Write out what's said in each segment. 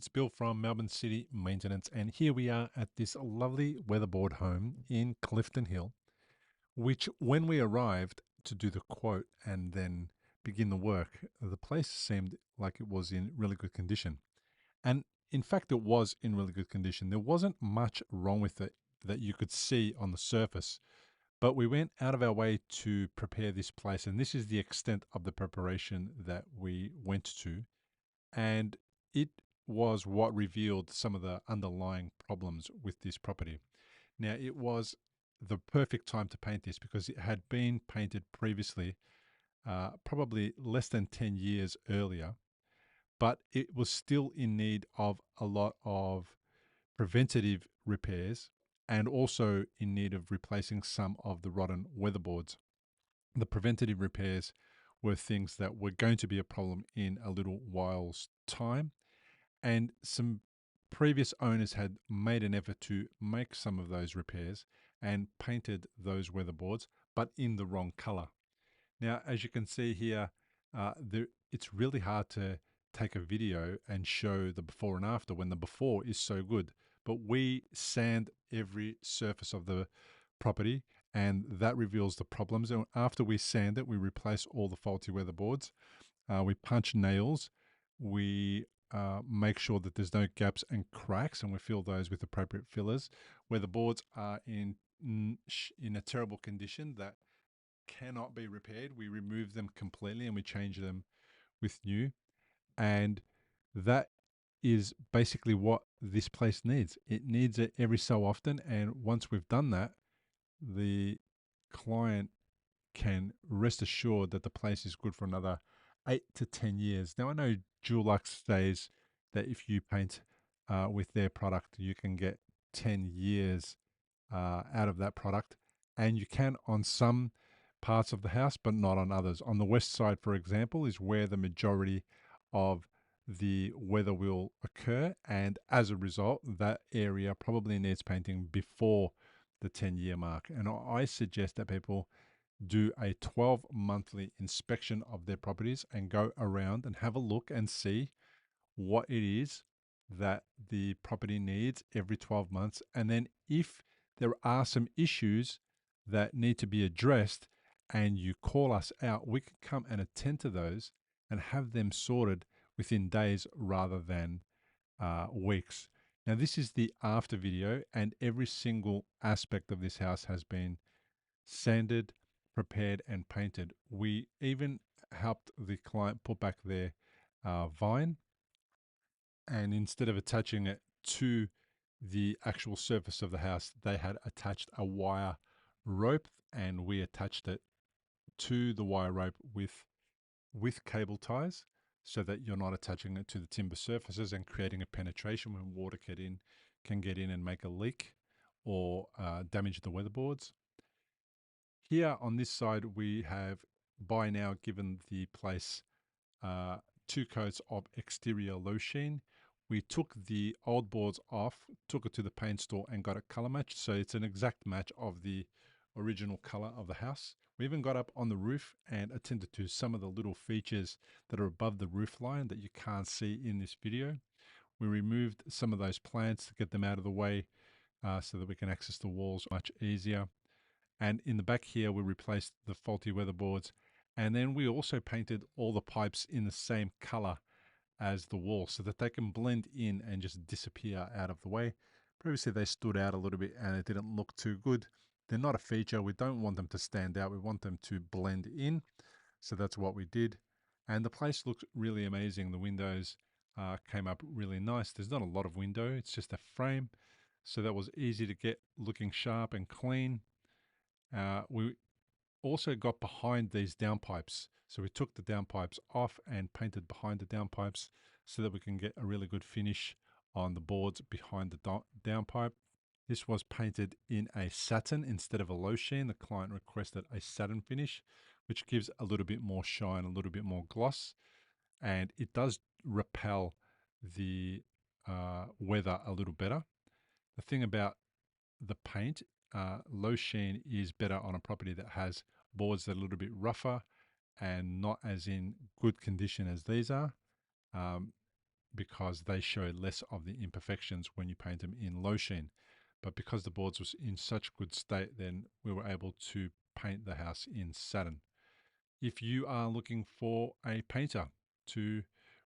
It's Bill from Melbourne City Maintenance, and here we are at this lovely weatherboard home in Clifton Hill, which, when we arrived to do the quote and then begin the work, the place seemed like it was in really good condition. And in fact, it was in really good condition. There wasn't much wrong with it that you could see on the surface, but we went out of our way to prepare this place, and this is the extent of the preparation that we went to. And it was what revealed some of the underlying problems with this property. Now, it was the perfect time to paint this because it had been painted previously, probably less than 10 years earlier, but it was still in need of a lot of preventative repairs and also in need of replacing some of the rotten weatherboards. The preventative repairs were things that were going to be a problem in a little while's time, and some previous owners had made an effort to make some of those repairs and painted those weatherboards, but in the wrong color. Now, as you can see here, it's really hard to take a video and show the before and after when the before is so good. But we sand every surface of the property, and that reveals the problems. And after we sand it, we replace all the faulty weatherboards. We punch nails. We make sure that there's no gaps and cracks, and we fill those with appropriate fillers. Where the boards are in a terrible condition that cannot be repaired, we remove them completely and we change them with new. And that is basically what this place needs. It needs it every so often, and once we've done that, the client can rest assured that the place is good for another 8 to 10 years. Now, I know Dulux says that if you paint with their product, you can get 10 years out of that product, and you can on some parts of the house, but not on others. On the west side, for example, is where the majority of the weather will occur, and as a result, that area probably needs painting before the 10-year mark. And I suggest that people do a 12 monthly inspection of their properties and go around and have a look and see what it is that the property needs every 12 months. And then if there are some issues that need to be addressed and you call us out, we can come and attend to those and have them sorted within days rather than weeks. Now, this is the after video, and every single aspect of this house has been sanded, prepared, and painted. We even helped the client put back their vine, and instead of attaching it to the actual surface of the house, they had attached a wire rope, and we attached it to the wire rope with cable ties so that you're not attaching it to the timber surfaces and creating a penetration when water can get in and make a leak or damage the weatherboards. Here on this side, we have by now given the place 2 coats of exterior low sheen. We took the old boards off, took it to the paint store and got it color matched. So it's an exact match of the original color of the house. We even got up on the roof and attended to some of the little features that are above the roof line that you can't see in this video. We removed some of those plants to get them out of the way so that we can access the walls much easier. And in the back here, we replaced the faulty weatherboards. And then we also painted all the pipes in the same color as the wall so that they can blend in and just disappear out of the way. Previously, they stood out a little bit and it didn't look too good. They're not a feature. We don't want them to stand out. We want them to blend in. So that's what we did. And the place looks really amazing. The windows came up really nice. There's not a lot of window. It's just a frame. So that was easy to get looking sharp and clean. We also got behind these downpipes. So we took the downpipes off and painted behind the downpipes so that we can get a really good finish on the boards behind the downpipe. This was painted in a satin instead of a low sheen. The client requested a satin finish, which gives a little bit more shine, a little bit more gloss, and it does repel the weather a little better. The thing about the paint, low sheen is better on a property that has boards that are a little bit rougher and not as in good condition as these are. Um, because they show less of the imperfections when you paint them in low sheen. But because the boards was in such good state, then we were able to paint the house in satin. If you are looking for a painter to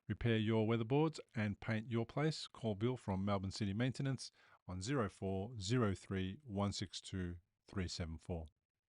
repair your weatherboards and paint your place, call Bill from Melbourne City Maintenance on 0403 162 374.